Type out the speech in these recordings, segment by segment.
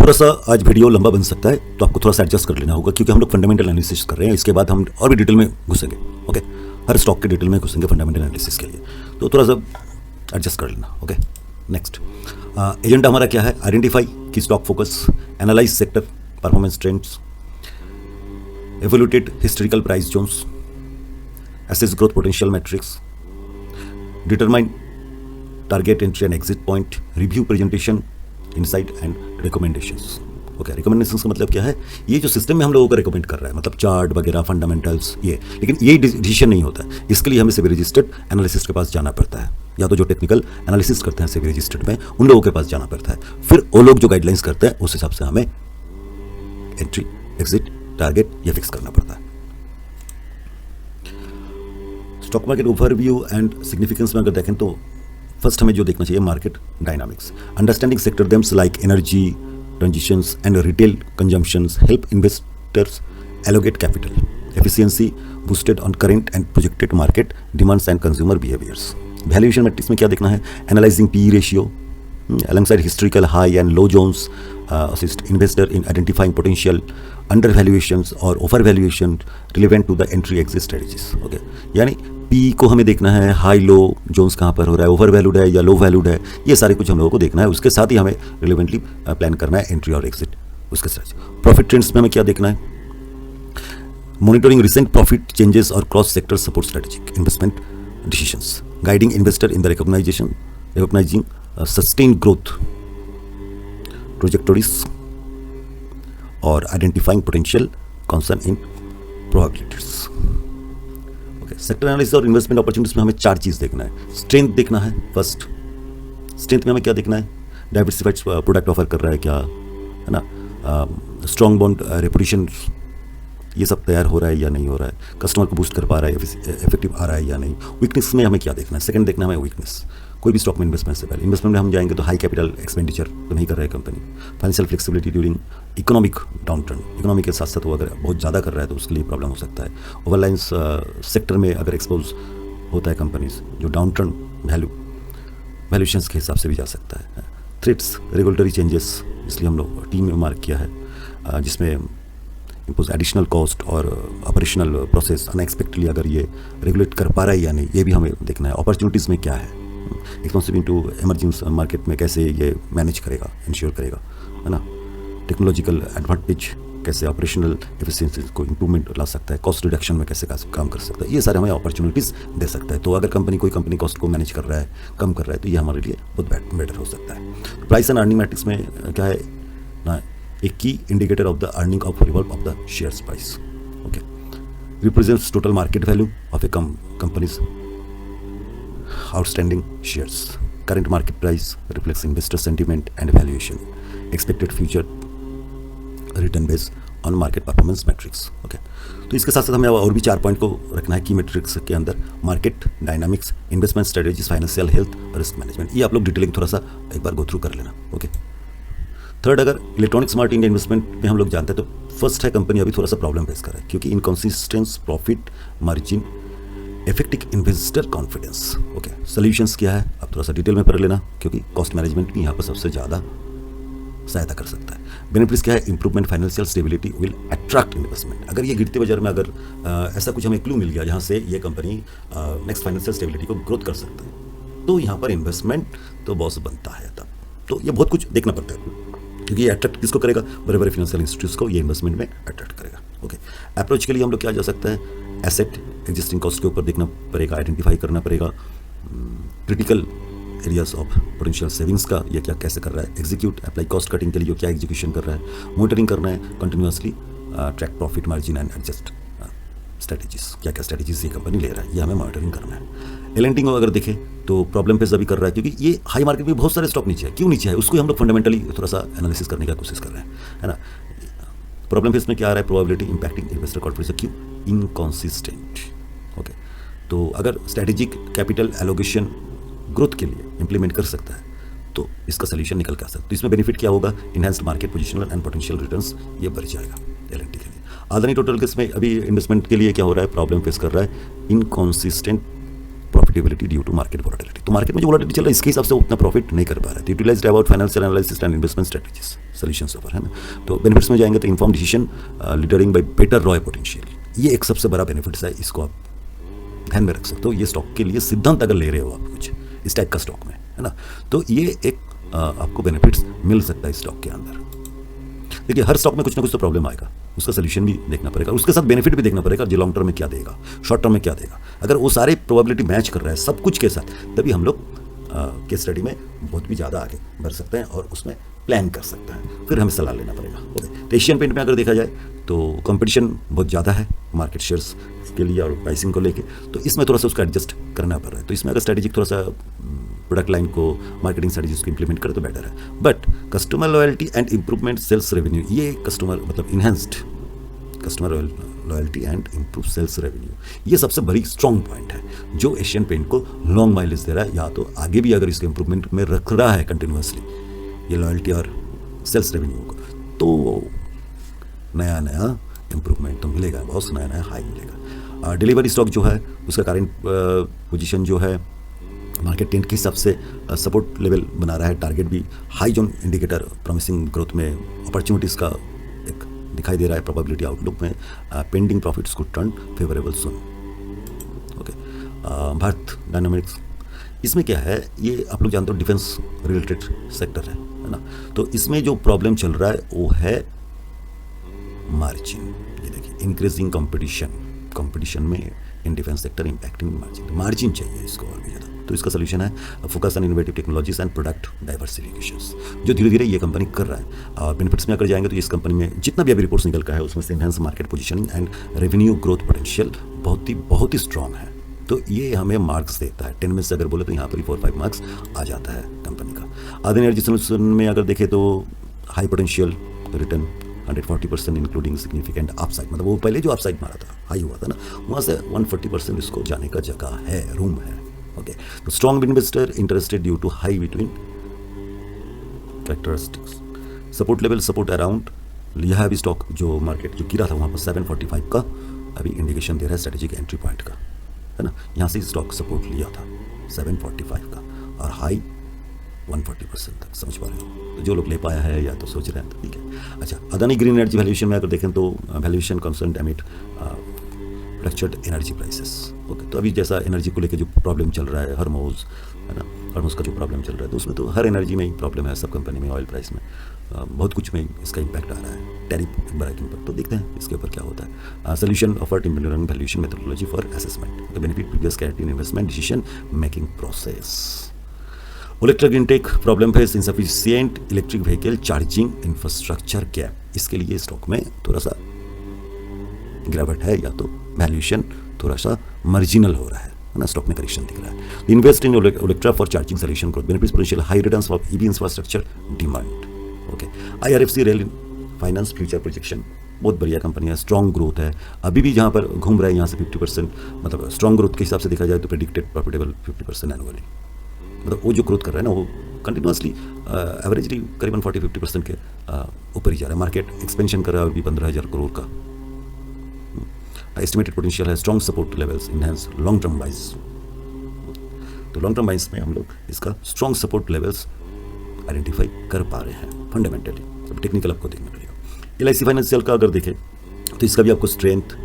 थोड़ा सा आज वीडियो लंबा बन सकता है, तो आपको थोड़ा सा एडजस्ट कर लेना होगा, क्योंकि हम लोग फंडामेंटल एनालिसिस कर रहे हैं। इसके बाद हम और भी डिटेल में घुसेंगे। ओके, हर स्टॉक के डिटेल में घुसेंगे फंडामेंटल एनालिसिस के लिए, तो थोड़ा सा एडजस्ट कर लेना। ओके, नेक्स्ट एजेंडा हमारा क्या है? आइडेंटिफाई की stock focus, analyse sector performance trends, evaluate historical price zones, assess growth potential metrics, determine target entry and exit point, review presentation, insight and recommendations. Okay, recommendations का मतलब क्या है? ये जो सिस्टम में हम लोगों को रिकमेंड कर रहा है, मतलब चार्ट वगैरह, फंडामेंटल्स, ये, लेकिन ये डिसीजन नहीं होता है। इसके लिए हमें सेबी रजिस्टर्ड एनालिसिस्ट के पास जाना पड़ता है, या तो जो टेक्निकल एनालिसिस करते हैं सेबी रजिस्टर्ड में, उन लोगों के पास जाना पड़ता है। फिर वो लोग जो गाइडलाइंस करते हैं उस हिसाब से हमें एंट्री, एग्जिट, टारगेट ये फिक्स करना पड़ता है। Stock market overview and significance में अगर देखें तो फर्स्ट हमें जो देखना चाहिए, market dynamics, understanding sector themes like energy transitions and retail consumptions help investors allocate capital efficiency boosted on current and projected market demands and consumer behaviours. Valuation matrix में क्या देखना है? Analysing P ratio alongside historical high and low zones, assist investor in identifying potential undervaluations or overvaluation relevant to the entry exit strategies. Okay, यानी P को हमें देखना है, high low Jones कहाँ पर हो रहा है, ओवर वैल्यूड है या लो वैल्यूड है, ये सारे कुछ हम लोगों को देखना है। उसके साथ ही हमें रिलेवेंटली प्लान करना है एंट्री और एग्जिट। उसके साथ प्रॉफिट ट्रेंड्स में हमें क्या देखना है? मॉनिटरिंग रिसेंट प्रॉफिट चेंजेस और cross sector support strategic investment decisions, guiding investor in the recognising sustained growth trajectories or identifying potential concern in probabilities. Okay, sector analysis और investment opportunities में हमें चार चीज़ देखना है। स्ट्रेंथ देखना है, फर्स्ट स्ट्रेंथ में हमें क्या देखना है? डाइवर्सिफाइड प्रोडक्ट ऑफर कर रहा है क्या, है ना, स्ट्रॉन्ग बॉन्ड रेपुटेशन, ये सब तैयार हो रहा है या नहीं हो रहा है, कस्टमर को बूस्ट कर पा रहा है, इफेक्टिव आ रहा है या नहीं। वीकनेस में हमें क्या देखना है? सेकंड देखना है हमें वीकनेस, कोई भी स्टॉक में इन्वेस्टमेंट से पहले, इन्वेस्टमेंट में हम जाएंगे तो हाई कैपिटल एक्सपेंडिचर तो नहीं कर रहा है company, financial flexibility during economic downturn, economy के साथ साथ वो अगर बहुत ज़्यादा कर रहा है तो उसके लिए प्रॉब्लम हो सकता है। ओवरलाइंस सेक्टर में अगर एक्सपोज होता है कंपनीज, जो डाउनटर्न वैल्यूएशंस के हिसाब से भी जा सकता है। थ्रेट्स, रेगुलेटरी चेंजेस, इसलिए हम लोग टीम में मार्क किया है, जिसमें इम्पोज एडिशनल कॉस्ट और ऑपरेशनल प्रोसेस अनएक्सपेक्टेडली अगर ये रेगुलेट कर पा रहा है या नहीं, ये भी हमें देखना है। अपॉर्चुनिटीज़ में क्या है, एक्सपेंसिव इनटू इमर्जिंग मार्केट में कैसे ये मैनेज करेगा, इंश्योर करेगा, है ना, टेक्नोलॉजिकल एडवांटेज कैसे ऑपरेशनल एफिशिएंसी को इंप्रूवमेंट ला सकता है, कॉस्ट रिडक्शन में कैसे काम कर सकता है, ये सारे हमें अपॉर्चुनिटीज़ दे सकता है। तो अगर कोई कंपनी कॉस्ट को मैनेज कर रहा है, कम कर रहा है, तो ये हमारे लिए बहुत बेटर हो सकता है। प्राइस एंड अर्निंग मैट्रिक्स में क्या है ना, एक की indicator of the earning of revolve of the shares price. Okay, represents total market value of A companies outstanding shares. Current market price reflects investor sentiment and valuation. Expected future return based on market performance metrics. Okay. तो इसके साथ साथ हमें और भी 4 point को रखना है की मेट्रिक्स के अंदर, market dynamics, investment strategies, financial health, risk management. ये आप लोग डिटेलिंग थोड़ा सा एक बार गो थ्रू कर लेना। ओके, थर्ड, अगर इलेक्ट्रॉनिक स्मार्ट इंडिया इन्वेस्टमेंट में हम लोग जानते हैं तो फर्स्ट है, कंपनी अभी थोड़ा सा प्रॉब्लम फेस कर रहा है क्योंकि inconsistence profit margin, effective investor confidence. Okay, solutions क्या है अब थोड़ा सा डिटेल में पढ़ लेना, क्योंकि कॉस्ट मैनेजमेंट भी यहाँ पर सबसे ज़्यादा सहायता कर सकता है। बेनिफिट्स क्या है? Improvement financial stability will attract investment. अगर ये गिरते बाजार में अगर ऐसा कुछ हमें क्लू मिल गया जहाँ से ये कंपनी नेक्स्ट फाइनेंशियल स्टेबिलिटी को ग्रोथ कर सकता है, तो यहाँ पर इन्वेस्टमेंट तो बॉस बनता है तब। तो ये बहुत कुछ देखना पड़ता है, क्योंकि ये अट्रैक्ट किसको करेगा? बड़े बड़े फाइनेंशियल इंस्टीट्यूट्स को ये इन्वेस्टमेंट में अट्रैक्ट करेगा। ओके, अप्रोच के लिए हम लोग क्या जा सकता है? एसेट एग्जिस्टिंग कॉस्ट के ऊपर देखना पड़ेगा, आइडेंटिफाई करना पड़ेगा, critical areas of potential savings का ये क्या कैसे कर रहा है, एग्जीक्यूट अप्लाई कॉस्ट कटिंग के लिए जो क्या एग्जीक्यूशन कर रहा है, मॉनिटरिंग करना है continuously, track profit margin and adjust strategies, क्या क्या स्ट्रेटेजीज ये कंपनी ले रहा है, ये हमें मॉनिटरिंग करना है। एलएनटी में अगर देखें तो प्रॉब्लम फेस अभी कर रहा है, क्योंकि ये हाई मार्केट में बहुत सारे स्टॉक नीचे है। क्यों नीचे है उसको हम लोग फंडामेंटली थोड़ा सा एनालिसिस करने का कोशिश कर रहे हैं, है ना। प्रॉब्लम फेस में क्या आ रहा है? Probability impacting investor confidence. क्यों? इनकॉन्सिस्टेंट। ओके, तो अगर स्ट्रेटेजिक कैपिटल एलोकेशन ग्रोथ के लिए इंप्लीमेंट कर सकता है तो इसका सोल्यूशन निकल के आ सकता है। तो इसमें बेनिफिट क्या होगा? Enhanced market positional and potential returns ये बढ़ जाएगा एलएनटी के लिए। अदानी टोटल केस में अभी इन्वेस्टमेंट के लिए क्या हो रहा है? प्रॉब्लम फेस कर रहा है, inconsistent profitability due to market volatility. तो मार्केट में जो वोलेटिलिटी चल रहा है इसके हिसाब से उतना प्रॉफिट नहीं कर पा रहे थे। Utilised about financial analysis and investment strategies solutions offer, है ना। तो बेनिफिट्स में जाएंगे तो inform decision leading by better ROI potential, ये एक सबसे बड़ा बेनिफिट्स है, इसको आप ध्यान में रख सकते हो। ये स्टॉक के लिए सिद्धांत अगर ले रहे हो आप कुछ इस टाइप का स्टॉक में, है ना, तो ये एक आपको बेनिफिट्स मिल सकता है स्टॉक के अंदर। देखिए हर स्टॉक में कुछ ना कुछ तो प्रॉब्लम आएगा, उसका सोल्यूशन भी देखना पड़ेगा, उसके साथ बेनिफिट भी देखना पड़ेगा, जो लॉन्ग टर्म में क्या देगा, शॉर्ट टर्म में क्या देगा। अगर वो सारे प्रोबेबिलिटी मैच कर रहा है सब कुछ के साथ, तभी हम लोग केस स्टडी में बहुत भी ज़्यादा आगे बढ़ सकते हैं और उसमें प्लान कर सकते हैं, फिर हमें सलाह लेना पड़ेगा। ओके, तो एशियन पेंट में अगर देखा जाए तो कंपटीशन बहुत ज़्यादा है मार्केट शेयर्स के लिए और प्राइसिंग को लेके, तो इसमें थोड़ा सा उसका एडजस्ट करना पड़ रहा है। तो इसमें अगर स्ट्रेटेजिक थोड़ा सा प्रोडक्ट लाइन को मार्केटिंग स्ट्रेटजीज को इंप्लीमेंट करे तो बेटर है। But customer loyalty and improvement sales revenue, ये कस्टमर मतलब enhanced customer loyalty and improve sales revenue, ये सबसे बड़ी स्ट्रॉन्ग पॉइंट है जो एशियन पेंट को लॉन्ग माइलेज दे रहा है, या तो आगे भी अगर इसके इंप्रूवमेंट में रख रहा है कंटिन्यूसली ये लॉयल्टी और सेल्स रेवेन्यू को, तो नया नया इंप्रूवमेंट तो मिलेगा, बहुत नया नया हाई मिलेगा। डिलीवरी स्टॉक जो है उसका करंट पोजीशन जो है मार्केट टेंट के हिसाब से सपोर्ट लेवल बना रहा है, टारगेट भी high zone indicator promising growth में अपॉर्चुनिटीज़ का एक दिखाई दे रहा है। प्रोबेबिलिटी आउटलुक में पेंडिंग प्रॉफिट्स को टर्न फेवरेबल सुन। ओके, भारत डायनामिक्स, इसमें क्या है, ये आप लोग जानते हो डिफेंस रिलेटेड सेक्टर है ना। तो इसमें जो प्रॉब्लम चल रहा है वो है मार्जिन। ये देखिए इंक्रीजिंग कंपटीशन में in defence sector impacting margin चाहिए इसको और भी ज़्यादा। तो इसका सोल्यूशन है focus on innovative technologies and product diversifications, जो धीरे धीरे ये कंपनी कर रहा है। और बेनिफिट्स में अगर जाएंगे तो इस कंपनी में जितना भी अभी रिपोर्ट्स निकल का है उसमें से enhance market positioning and revenue growth potential बहुत ही स्ट्रॉन्ग है। तो ये हमें मार्क्स देता है 10 में से अगर बोले तो यहाँ पर 4-5 मार्क्स आ जाता है कंपनी का। आदि एनर्जी सोल्यूशन में अगर देखें तो high potential return 140% including significant upside, मतलब वो पहले जो अपसाइड मारा था हाई हुआ था ना, वहाँ से 140% इसको जाने का जगह है, रूम है। ओके, तो strong investor interested due to high between characteristics, support level support around लिया है अभी स्टॉक, जो मार्केट जो गिरा था वहाँ पर 745 का अभी इंडिकेशन दे रहा है स्ट्रेटेजिक एंट्री पॉइंट का, है ना। यहाँ से स्टॉक सपोर्ट लिया था 745 का और हाई 140% तक, समझ पा रहे हो। तो जो लोग ले पाया है या तो सोच रहे हैं तो ठीक है। अच्छा, अदानी ग्रीन एनर्जी वैल्यूएशन में अगर देखें तो valuation concern emit fluctuate energy prices. Okay, तो अभी जैसा एनर्जी को लेकर जो प्रॉब्लम चल रहा है हरमोज, है ना, हरमोज का जो प्रॉब्लम चल रहा है, तो उसमें तो हर एनर्जी में ही प्रॉब्लम है, सब कंपनी में, ऑयल प्राइस में बहुत कुछ में इसका इम्पैक्ट आ रहा है, टैरिफ ब्रेकिंग पर। तो देखते हैं इसके ऊपर क्या होता है। Solution offered implementing valuation methodology for assessment, benefit previous clarity in investment decision making process. Electric intake problem face insufficient electric vehicle charging infrastructure gap, इसके लिए स्टॉक में थोड़ा सा गिरावट है, या तो वैल्यूएशन थोड़ा सा मार्जिनल हो रहा है ना, स्टॉक में करेक्शन दिख रहा है। Invest in Electra for charging solution growth, benefits potential high returns for EV infrastructure demand. Okay, IRFC rail finance future projection, बहुत बढ़िया कंपनी है, स्ट्रॉन्ग ग्रोथ है, अभी भी जहाँ पर घूम रहा है यहाँ से 50%, मतलब स्ट्रॉन्ग ग्रोथ के हिसाब से देखा जाए तो प्रेडिक्टेड प्रॉफिटेबल 50% एनुअली, मतलब वो जो ग्रोथ कर रहा है ना वो कंटिन्यूसली एवरेजली करीबन 40-50% के ऊपर ही जा रहा है। मार्केट एक्सपेंशन कर रहा है अभी 15,000 करोड़ का। एस्टिमेटेड पोटेंशियल है, strong support levels enhance long term wise. तो लॉन्ग टर्म वाइज में हम लोग इसका स्ट्रॉन्ग सपोर्ट लेवल्स आइडेंटिफाई कर पा रहे हैं फंडामेंटली। अब टेक्निकल आपको देखना पड़ेगा। LIC फाइनेंशियल का अगर देखें तो इसका भी आपको strength,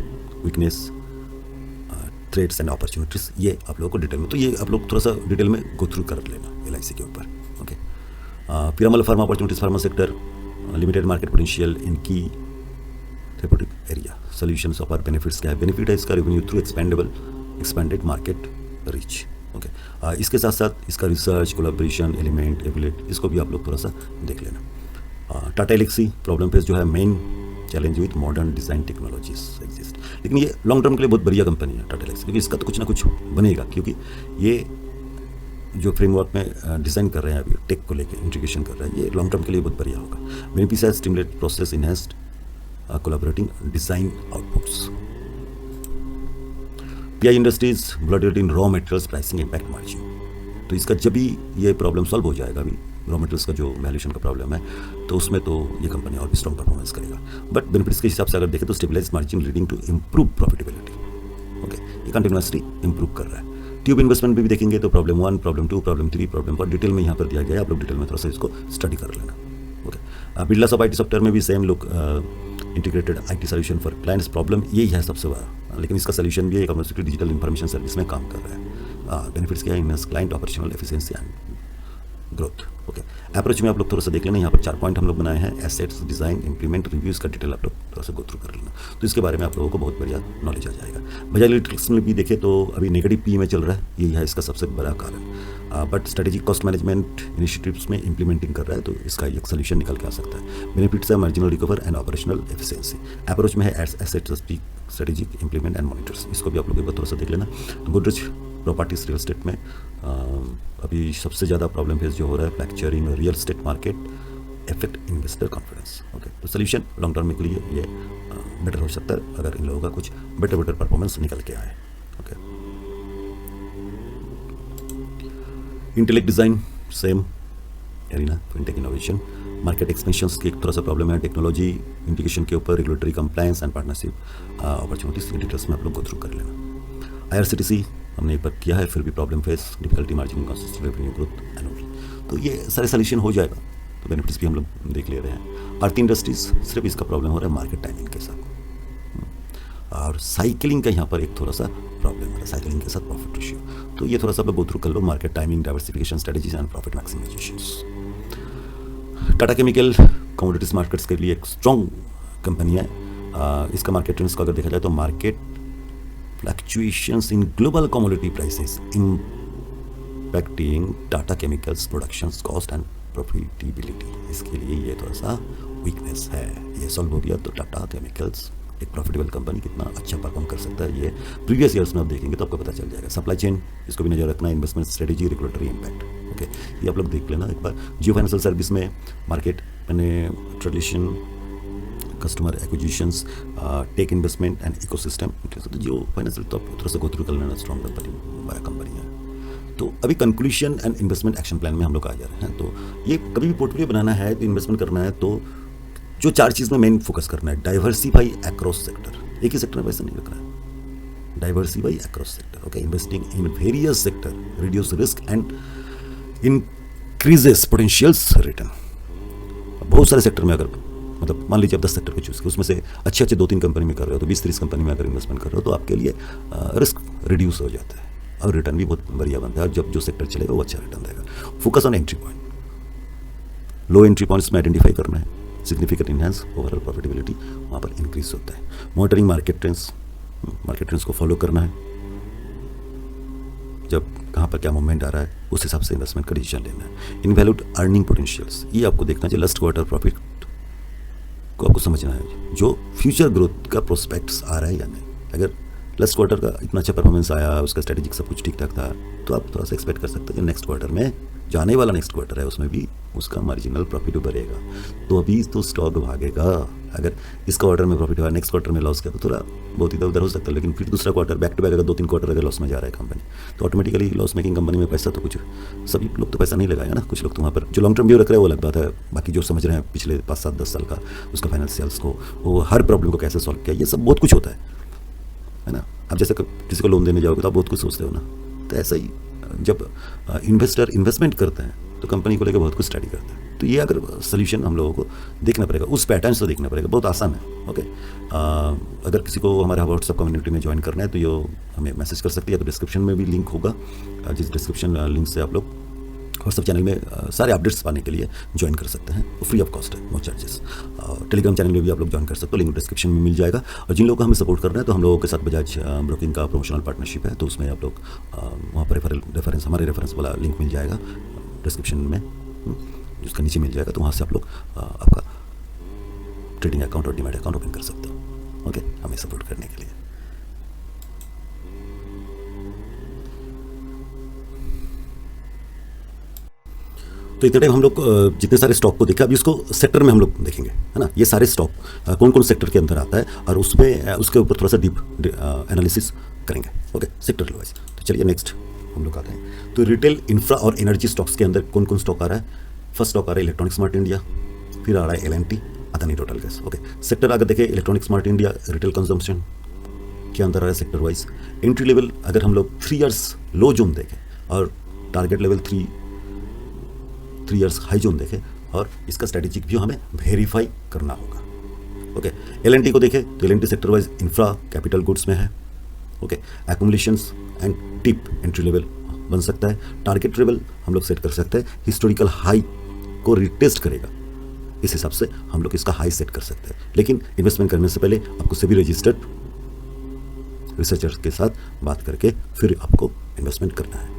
weakness, threads and opportunities, ये आप लोगों को डिटेल में, तो ये आप लोग थोड़ा सा डिटेल में गो थ्रू कर लेना LIC के ऊपर। Okay, Piramal pharma opportunities, pharma sector, limited market potential in की therapeutic area, solutions offer benefits क्या है, बेनिफिट है इसका revenue through expanded market reach. Okay, इसके साथ साथ इसका रिसर्च, कोलैबोरेशन, एलिमेंट, एबिलिट, इसको भी आप लोग थोड़ा सा देख लेना। टाटा एलेक्सी प्रॉब्लम फेस जो है, main challenge with modern design technologies exist, लेकिन ये लॉन्ग टर्म के लिए बहुत बढ़िया कंपनी है टाटा एलेक्सी, क्योंकि इसका तो कुछ ना कुछ बनेगा, क्योंकि ये जो फ्रेमवर्क में डिज़ाइन कर रहे हैं अभी टेक को लेकर इंटीग्रेशन कर रहे हैं, ये लॉन्ग टर्म के लिए बहुत बढ़िया होगा। बेनिफिट्स है stimulate process enhanced collaborating design outputs. PI industries volatility in raw materials pricing impact margin, तो इसका जब भी ये प्रॉब्लम सॉल्व हो जाएगा, अभी रॉ मटेरियल्स का जो वैल्यूएशन का प्रॉब्लम है, तो उसमें तो ये कंपनी और भी स्ट्रॉन्ग परफॉर्मेंस करेगा। बट बेनिफिट्स के हिसाब से अगर देखें तो stabilize margin leading to improve profitability. Okay, ये कंटिन्यूसली इम्प्रूव कर रहा है। ट्यूब इन्वेस्टमेंट भी देखेंगे तो problem 1, problem 2, problem 3, problem 4 detail में यहाँ पर दिया गया है, आप लोग डिटेल में थोड़ा सा इसको स्टडी कर लेना। ओके, बिरला सब IT सॉफ्टवेयर में भी सेम लोग integrated IT solution for clients problem यही है सबसे बड़ा, लेकिन इसका सोल्यूशन भी है कम्युनिटी डिजिटल इन्फॉर्मेशन सर्विस में काम कर रहा है। बेनिफिट्स क्या है, इनस client operational efficiency and growth. Okay, approach में आप लोग थोड़ा सा देख लेना, यहाँ पर 4 पॉइंट हम लोग बनाए हैं, एसेट्स, डिजाइन, इंप्लीमेंट, रिव्यूज़ का डिटेल आप लोग थोड़ा सा गो थ्रू कर लेना, तो इसके बारे में आप लोगों को बहुत बढ़िया नॉलेज आ जाएगा। बजाज इलेक्ट्रिक्स में भी देखें तो अभी नेगेटिव PE में चल रहा है, यही है इसका सबसे बड़ा कारण, but strategic cost management initiatives में इंप्लीमेंटिंग कर रहा है, तो इसका एक सोल्यूशन निकल के आ सकता है। बेनिफिट्स है marginal recover and operational efficiency. Approach में है asset strategic implement and monitors, इसको भी आप लोग एक बार थोड़ा सा देख लेना। गोदरेज प्रॉपर्टीज रियल एस्टेट में अभी सबसे ज़्यादा प्रॉब्लम फेस जो हो रहा है, fracturing real estate market effect investor confidence. Okay, तो सोल्यूशन लॉन्ग टर्म के लिए ये बेटर हो सकता है अगर इन लोगों का कुछ बेटर परफॉर्मेंस निकल के आए। Okay, intellect design same arena, fintech innovation, market expansions की एक थोड़ा सा प्रॉब्लम है, टेक्नोलॉजी इंटीग्रेशन के ऊपर, regulatory compliance and partnership opportunities के डिटेल्स में आप लोग गो थ्रू कर लेना। IRCTC हमने एक बार किया है, फिर भी problem face, difficulty margin, consistent revenue growth annual, तो ये सारे सोल्यूशन हो जाएगा, तो बेनिफिट्स भी हम लोग देख ले रहे हैं। आरती इंडस्ट्रीज सिर्फ इसका प्रॉब्लम हो रहा है मार्केट टाइमिंग के साथ, और साइकिलिंग का यहाँ पर एक थोड़ा सा प्रॉब्लम है, साइकिलिंग के साथ प्रॉफिट रेशियो, तो ये थोड़ा सा आप गो थ्रू कर लो, market timing, diversification strategies and profit maximisations. Tata chemical commodities markets के लिए एक स्ट्रॉन्ग कंपनी है, इसका मार्केट ट्रेंड्स को अगर देखा जाए तो market fluctuations in global commodity prices impacting Tata Chemicals productions cost and profitability, इसके लिए ये थोड़ा सा वीकनेस है, ये सॉल्व हो गया तो टाटा केमिकल्स एक प्रॉफिटेबल कंपनी कितना अच्छा परफॉर्म कर सकता है, ये प्रीवियस ईयर्स में आप देखेंगे तो आपको पता चल जाएगा। सप्लाई चेन, इसको भी नजर रखना, investment strategy, regulatory impact. Okay, ये आप लोग देख लेना एक बार। जियो फाइनेंशियल सर्विस में market tradition, customer acquisitions, tech investment and ecosystem, जो फाइनेंशियल तो थोड़ा सा गो थ्रू कर लेना, स्ट्रॉन्ग कंपनी, बड़ा कंपनी है। तो अभी conclusion and investment action plan में हम लोग आ जा रहे हैं। तो ये कभी भी पोर्टफोलियो बनाना है तो इन्वेस्टमेंट करना है तो जो 4 चीज़ में मेन फोकस करना है, डाइवर्सिफाई अक्रॉस सेक्टर, एक ही सेक्टर में पैसा नहीं रखना है, diversify across sector. Okay, investing in various sector reduce risk and increases potentials return. बहुत सारे सेक्टर में अगर मतलब मान लीजिए आप 10 सेक्टर को चूज़ किया, उसमें से अच्छे 2-3 कंपनी में कर रहे हो, तो 20-30 कंपनी में अगर इन्वेस्टमेंट कर रहे हो तो आपके लिए रिस्क रिड्यूस हो जाता है और रिटर्न भी बहुत बढ़िया बनता है, और जब जो सेक्टर चलेगा वो अच्छा रिटर्न देगा। Focus on entry point, low entry points में आइडेंटिफाई करना है, सिग्निफिकेंट इनहेंस ओवरऑल प्रॉफिटेबिलिटी वहाँ पर इंक्रीज होता है। मॉनिटरिंग मार्केट ट्रेंड्स को फॉलो करना है, जब कहाँ पर क्या मूवमेंट आ रहा है उस हिसाब से इन्वेस्टमेंट का डिसीजन लेना है। इनवैल्यूड अर्निंग पोटेंशियल्स, ये आपको देखना चाहिए, लास्ट क्वार्टर प्रॉफिट को आपको समझना है, जो फ्यूचर ग्रोथ का प्रोस्पेक्ट्स आ रहा है या नहीं। अगर लास्ट क्वार्टर का इतना अच्छा परफॉर्मेंस आया, उसका स्ट्रेटेजिक सब कुछ ठीक ठाक था, तो आप थोड़ा सा एक्सपेक्ट कर सकते हैं कि नेक्स्ट क्वार्टर में जो आने वाला नेक्स्ट क्वार्टर है उसमें भी उसका मार्जिनल प्रॉफिट बढ़ेगा, तो अभी तो स्टॉक भागेगा। अगर इस क्वार्टर में प्रॉफिट हुआ, नेक्स्ट क्वार्टर में लॉस किया तो थोड़ा बहुत इधर उधर हो सकता है, लेकिन फिर दूसरा क्वार्टर बैक टू बैक अगर 2-3 क्वार्टर अगर लॉस में जा रहा है कंपनी, तो ऑटोमेटिकली लॉस मेकिंग कंपनी में पैसा तो कुछ सभी लोग तो पैसा नहीं लगाएगा ना, कुछ लोग तो वहाँ पर जो लॉन्ग टर्म व्यू रख रहे हैं वो अलग बात है, बाकी जो समझ रहे हैं पिछले 5-7-10 साल का उसका फाइनेंशियल्स को, वो हर प्रॉब्लम को कैसे सॉल्व किया, ये सब बहुत कुछ होता है ना। आप जैसे किसी को लोन देने जाओगे तो आप बहुत कुछ सोचते हो ना, तो ऐसा ही जब इन्वेस्टर इन्वेस्टमेंट करते हैं तो कंपनी को लेकर बहुत कुछ स्टडी करते हैं, तो ये अगर सोल्यूशन हम लोगों को देखना पड़ेगा, उस पैटर्न से देखना पड़ेगा, बहुत आसान है। ओके, अगर किसी को हमारे व्हाट्सएप कम्युनिटी में ज्वाइन करना है तो ये हमें मैसेज कर सकते हैं, या तो डिस्क्रिप्शन में भी लिंक होगा, जिस डिस्क्रिप्शन लिंक से आप लोग व्हाट्सएप चैनल में सारे अपडेट्स पाने के लिए ज्वाइन कर सकते हैं, वो फ्री ऑफ कॉस्ट है, नो चार्जेस। टेलीग्राम चैनल में भी आप लोग ज्वाइन कर सकते हो, लिंक डिस्क्रिप्शन में मिल जाएगा। और जिन लोगों को हमें सपोर्ट करना है तो हम लोगों के साथ बजाज ब्रोकिंग का प्रमोशनल पार्टनरशिप है, तो उसमें आप लोग वहाँ पर रेफरेंस हमारे रेफरेंस वाला लिंक मिल जाएगा डिस्क्रिप्शन में, जिसका नीचे मिल जाएगा, तो वहाँ से आप लोग आपका ट्रेडिंग अकाउंट और डीमैट अकाउंट ओपन कर सकते हो। ओके, हमें सपोर्ट करने के लिए। तो इतने टाइम हम लोग जितने सारे स्टॉक को देखा, अभी उसको सेक्टर में हम लोग देखेंगे, है ना। ये सारे स्टॉक कौन कौन सेक्टर के अंदर आता है और उसमें उसके ऊपर थोड़ा सा डीप एनालिसिस करेंगे। Okay, sector wise. तो चलिए नेक्स्ट हम लोग आते हैं। तो रिटेल, इंफ्रा और एनर्जी स्टॉक्स के अंदर कौन कौन स्टॉक आ रहा है। फर्स्ट स्टॉक आ रहा है इलेक्ट्रॉनिक स्मार्ट इंडिया, फिर आ रहा है L&T, Adani total gas. Okay, sector अगर देखें electronic smart India, retail consumption क्या अंतर आ रहा है सेक्टर वाइज। एंट्री लेवल अगर हम लोग 3 इयर्स लो जोन देखें और target level 3 years high zone देखें, और इसका स्ट्रेटेजिक व्यू हमें वेरीफाई करना होगा। ओके, एल&टी को देखें तो L&T sector wise infra capital goods में है। Okay, एक्यूमुलेशंस and tip entry level बन सकता है। टारगेट लेवल हम लोग सेट कर सकते हैं, हिस्टोरिकल हाई को रिटेस्ट करेगा, इस हिसाब से हम लोग इसका हाई सेट कर सकते हैं। लेकिन इन्वेस्टमेंट करने से पहले आपको सभी रजिस्टर्ड रिसर्चर्स के साथ बात करके फिर आपको इन्वेस्टमेंट करना है।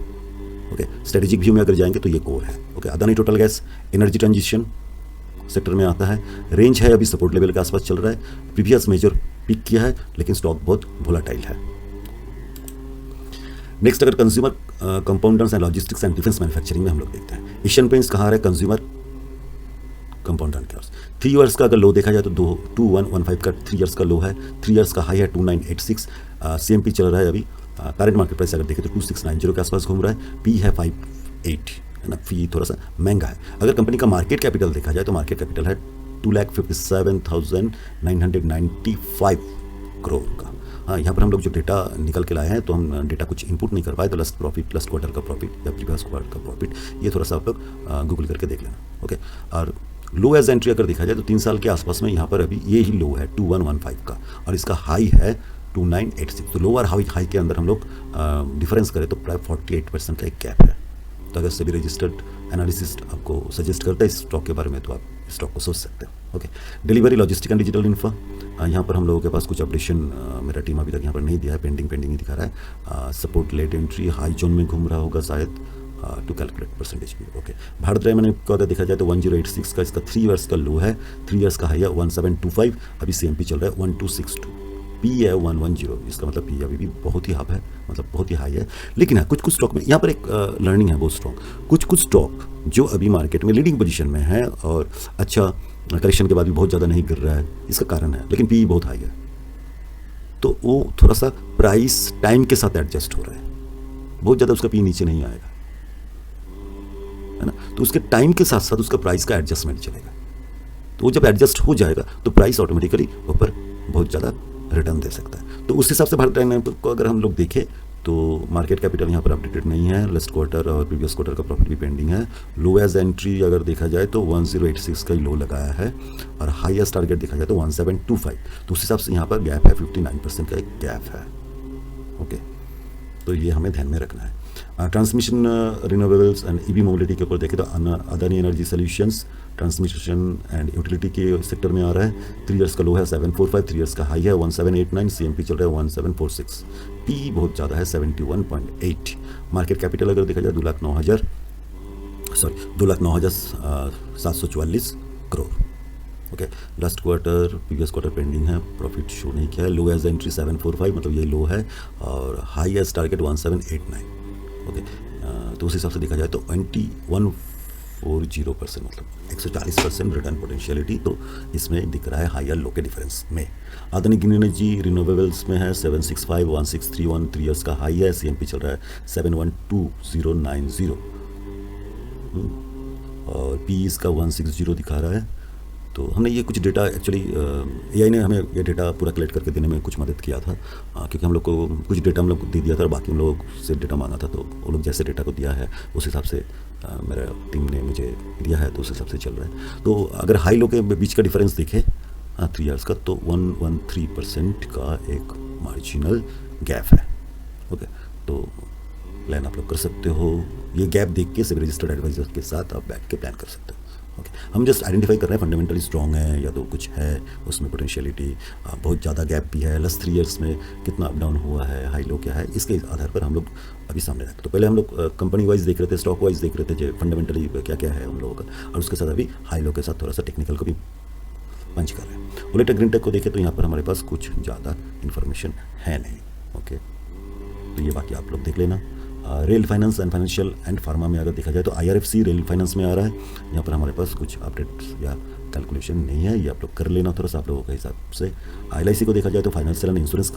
ओके, स्ट्रेटेजिक व्यू में अगर जाएंगे तो ये कोर है। Okay, Adani total gas energy transition sector में आता है। रेंज है अभी सपोर्ट लेवल के आसपास चल रहा है। प्रीवियस मेजर पीक किया है, लेकिन स्टॉक बहुत वोलाटाइल है। नेक्स्ट अगर consumer compounders and logistics and defence manufacturing में हम लोग देखते हैं, एशियन पेंट्स कहाँ आ रहा है कंज्यूमर कंपाउंडर के पास। 3 इयर्स का अगर लो देखा जाए तो 2115 का 3 इयर्स का लो है, 3 इयर्स का हाई है 2986। CMP चल रहा है अभी, करंट मार्केट प्राइस अगर देखें तो 2690 के आसपास घूम रहा है। पी है 58 है ना, फी थोड़ा सा महंगा है। अगर कंपनी का मार्केट कैपिटल देखा जाए तो मार्केट कैपिटल है 2,57,995 करोड़ का। हाँ, यहाँ पर हम लोग जो डेटा निकल के लाए हैं तो हम डेटा कुछ इनपुट नहीं कर पाए, तो लास्ट क्वार्टर का प्रॉफिट या प्रीवियस क्वार्टर का प्रॉफिट ये थोड़ा सा आप लोग गूगल करके देख लेना। ओके, और लो एज एंट्री अगर देखा जाए तो 3 साल के आसपास में यहाँ पर अभी ये ही लो है 2115 का, और इसका हाई है 2986। तो लो और हाई के अंदर हम लोग डिफरेंस करें तो प्राय 48% का एक गैप है। तो अगर सभी रजिस्टर्ड एनालिसिस्ट आपको सजेस्ट करता है इस स्टॉक के बारे में तो आप इस स्टॉक को सोच सकते हो। Okay, delivery logistic and digital infra, यहाँ पर हम लोगों के पास कुछ अपडेशन मेरा टीम अभी तक यहाँ पर नहीं दिया है, पेंडिंग ही दिखा रहा है। Support late entry high zone में घूम रहा होगा शायद, टू कैलकुलेट परसेंटेज भी। ओके, भारत डायमंड को अगर देखा जाए तो 1086 का इसका 3 इयर्स का लो है, 3 इयर्स का हाई है 1725। अभी CMP चल रहा है 1262, पी है 110। इसका मतलब पी अभी भी बहुत ही हाफ है, मतलब बहुत ही हाई है। लेकिन हाँ, कुछ स्टॉक में यहाँ पर एक लर्निंग है बहुत स्ट्रॉन्ग। कुछ स्टॉक जो अभी मार्केट में लीडिंग पोजीशन में है और अच्छा करेक्शन के बाद भी बहुत ज़्यादा नहीं गिर रहा है, इसका कारण है, लेकिन पी बहुत हाई है, तो वो थोड़ा सा प्राइस टाइम के साथ एडजस्ट हो रहा है। बहुत ज़्यादा उसका पी नीचे नहीं आएगा, है ना, तो उसके टाइम के साथ साथ उसका प्राइस का एडजस्टमेंट चलेगा। तो वो जब एडजस्ट हो जाएगा तो प्राइस ऑटोमेटिकली ऊपर बहुत ज़्यादा रिटर्न दे सकता है। तो उस हिसाब से भारत डायमंड को अगर हम लोग देखें तो मार्केट कैपिटल यहाँ पर अपडेटेड नहीं है, लास्ट क्वार्टर और प्रीवियस क्वार्टर का प्रॉफिट भी पेंडिंग है। लो एज एंट्री अगर देखा जाए तो 1086 का ही लो लगाया है, और हाईएस्ट टारगेट देखा जाए तो 1725। तो उस हिसाब से यहाँ पर गैप है, 59% का एक गैप है। ओके, तो ये हमें ध्यान में रखना है। Transmission renewables and EV mobility के ऊपर देखें तो Adani energy solutions transmission and utility के सेक्टर में आ रहा है। 3 इयर्स का लो है 745, 3 इयर्स का हाई है 1789, CMP चल रहा है 1746, पी बहुत ज़्यादा है 71.8। मार्केट कैपिटल अगर देखा जाए 2,09,744 crore. Okay, last quarter previous quarter pending है, प्रॉफिट शो नहीं किया है। लो एज एंट्री 745, मतलब ये लो है, और हाई एज टारगेट 1789। ओके, तो उस हिसाब से देखा जाए तो 2140%, मतलब 140% रिटर्न पोटेंशियलिटी तो इसमें दिख रहा है हायर लो के डिफरेंस में। अदानी ग्रीन एनर्जी रिन्यूएबल्स में है 765, 1631, 3 इयर्स का हाई है। CMP चल रहा है 712090, और पी इसका 160 दिखा रहा है। तो हमने ये कुछ डेटा एक्चुअली AI ने हमें ये डेटा पूरा कलेक्ट करके देने में कुछ मदद किया था, क्योंकि हम लोग को कुछ डेटा हम लोग को दे दिया था और बाकी हम लोग से डेटा मांगा था, तो वो लोग जैसे डेटा को दिया है उस हिसाब से मेरा टीम ने मुझे दिया है, तो उस हिसाब से चल रहा है। तो अगर हाई लो के बीच का डिफरेंस देखें 3 इयर्स का तो 113% का एक मार्जिनल गैप है। ओके, तो प्लान आप लोग कर सकते हो, ये गैप देख के सभी रजिस्टर्ड एडवाइजर के साथ आप बैठ के प्लान कर सकते हो। ओके, हम जस्ट आइडेंटिफाई कर रहे हैं फंडामेंटली स्ट्रॉन्ग है या तो कुछ है उसमें पोटेंशियलिटी, बहुत ज़्यादा गैप भी है, लास्ट 3 इयर्स में कितना अप डाउन हुआ है, हाई लो क्या है, इसके आधार पर हम लोग अभी सामने रखते। तो पहले हम लोग कंपनी वाइज देख रहे थे, स्टॉक वाइज देख रहे थे जो फंडामेंटली क्या क्या है हम लोगों का, और उसके साथ अभी हाई लो के साथ थोड़ा सा टेक्निकल को भी पंच कर रहे हैं। ओलेटा ग्रीन टेक को देखें तो यहाँ पर हमारे पास कुछ ज़्यादा इन्फॉर्मेशन है नहीं। ओके, तो ये बाकी आप लोग देख लेना। Rail finance and financial and pharma में अगर देखा जाए तो IRFC रेल फाइनेंस में आ रहा है। यहाँ पर हमारे पास कुछ अपडेट्स या कैलकुलेशन नहीं है, ये आप लोग कर लेना थोड़ा सा आप लोगों के हिसाब से। LIC को देखा जाए तो फाइनेंशियल एंड इंश्योरेंस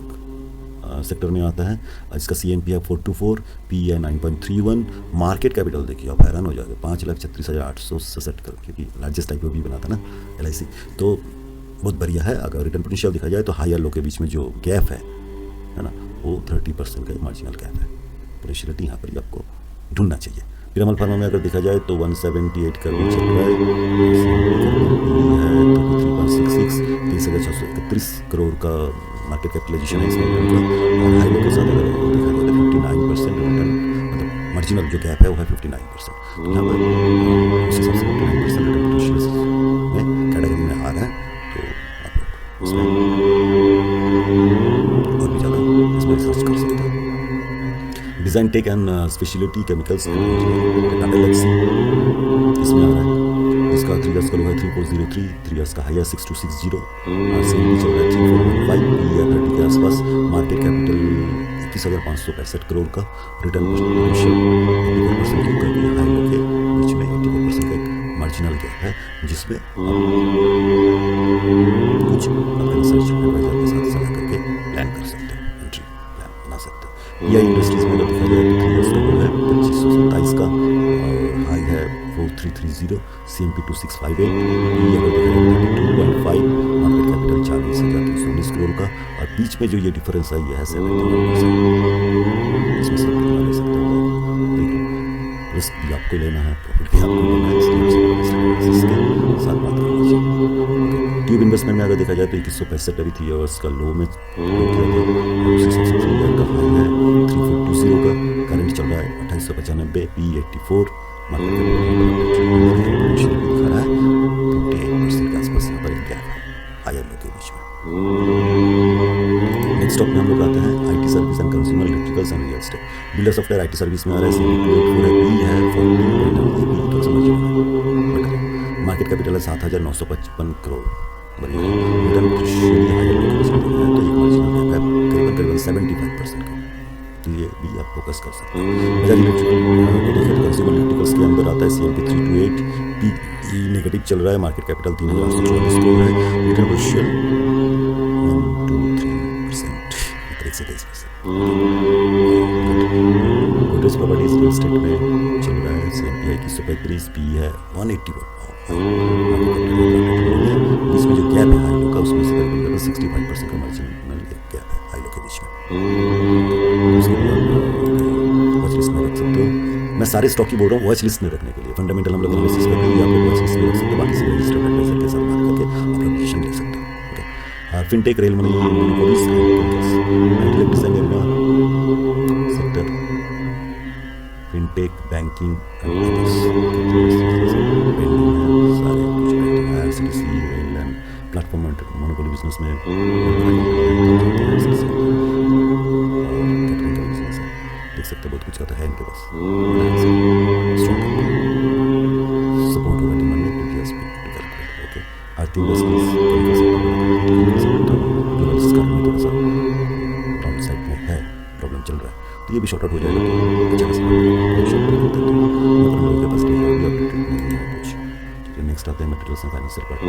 सेक्टर में आता है, इसका CMP है 424, पी है 9.31। मार्केट कैपिटल देखिए आप हैरान हो जाएगा 5,36,867 करोड़, क्योंकि लार्जेस्ट IPO भी बना था ना LIC, तो बहुत बढ़िया है। अगर रिटर्न पोटेंशियल देखा जाए तो हाई और लो के बीच में जो गैप है है ना, वो 30% का मार्जिनल गैप है। पोटेंशियलिटी यहाँ पर ही आपको ढूंढना चाहिए। पीरामल फार्मा में अगर देखा जाए तो 178 का भी चल रहा है, है 33.66, 23,631 करोड़ का मार्केट कैपिटलाइजेशन है इस कंपनी का। और हाई लो के साथ अगर देखा जाए तो 59% रिटर्न, मतलब मार्जिनल जो गैप है वो है 59%। तो यहाँ पर उस हिसाब से 59% रिटर्न पोटेंशियल में कैटेगरी में आ रहा है। तो आप लोग इसमें और भी ज़्यादा इसमें रिसर्च कर सकते हैं। Design tech and speciality chemicals Tata Elxsi इसमें आ रहा है, इसका 3 इयर्स का लो है 3403, 3 इयर्स का हाई है 6260, CMP चल रहा है 3415, PE है 30 के आसपास, मार्केट कैपिटल 21,565 करोड़ का, रिटर्न पोटेंशियल 84% के ऊपर भी, हाई लो के बीच में 84% का एक मार्जिनल गैप है, जिसमें कुछ अपने रिसर्च एडवाइजर के साथ सलाह करके प्लान कर सकते हैं, एंट्री प्लान बना सकते हैं। PI इंडस्ट्रीज में अगर देखा जाए तो 3 इयर्स का लो है 2527 का, हाई है 4330, CMP 2658, PE अगर देखा जाए 32.5, मार्केट कैपिटल 40,319 करोड़ का, और बीच में जो ये डिफरेंस है ये है 71%। इसमें सब ले सकते हो, रिस्क भी आपको लेना है, प्रॉफिट भी आपको लेना है, इसके साथ बात करनी चाहिए। ट्यूब इन्वेस्टमेंट में अगर देखा जाए तो 2165 अभी 3 इयर्स का लो में लो किया था, उसी सबसे 3 ईयर का हाई है 3420 का, करंट चल रहा है 2895, PE 84, मार्केट कैपिटल दिखा रहा है 28% के आसपास, यहाँ पर एक गैप है हायर लो के बीच में। नेक्स्ट टॉप में हम लोग आते हैं IT service and consumer electricals and real estate. Builder software IT service में आ रहा है, CMP 284 है, PE है 40, मार्केट कैपिटल है 7,955 करोड़, बढ़िया है। रिटर्न पोटेंशियल हायर लो के बीच में देखा जाए तो एक मार्जिनल गैप है करीबन 75% का, तो ये भी आप फोकस कर सकते हैं। बजाज इलेक्ट्रिकल को देखें तो कंज्यूमर इलेक्ट्रिकल्स के अंदर आता है, CMP 328, PE नेगेटिव चल रहा है, मार्केट कैपिटल 3,844 करोड़ है, return potential 1-3%, 1-23%। Godrej properties real estate में चल रहा है, CMP है 2135, PE है 181, इसमें जो गैप है हाई लो का उसमें से करीबन 65% का मार्जिनल गैप है हाई लो के बीच में, उसके लिए आप वॉच लिस्ट में रख सकते हो। मैं सारे स्टॉक ही बोल रहा हूँ वॉच लिस्ट में रखने के लिए, फंडामेंटल हम लोग एनालिसिस करके आप लोग वॉच लिस्ट में रख सकते हो, बाकी से रजिस्टर्ड एडवाइजर के साथ बात करके आप लोग डिसीजन ले सकते हो। Fintech, rail money, monopolies, intellect design area sector, fintech, banking, सारे कुछ IRCTC, rail and platform monopoly business में देख सकते बहुत कुछ आता है इनके पास, सपोर्ट होगा डिमांड में ओके। आरती इंडस्ट्रीज थोड़ा सा डाउन साइड में है, प्रॉब्लम चल रहा है, तो ये भी शॉर्ट आउट हो जाएगा, तो अच्छा लोगों के पास नहीं है कुछ। नेक्स्ट आते हैं मटेरियल्स एंड फाइनेंशियल पार्ट।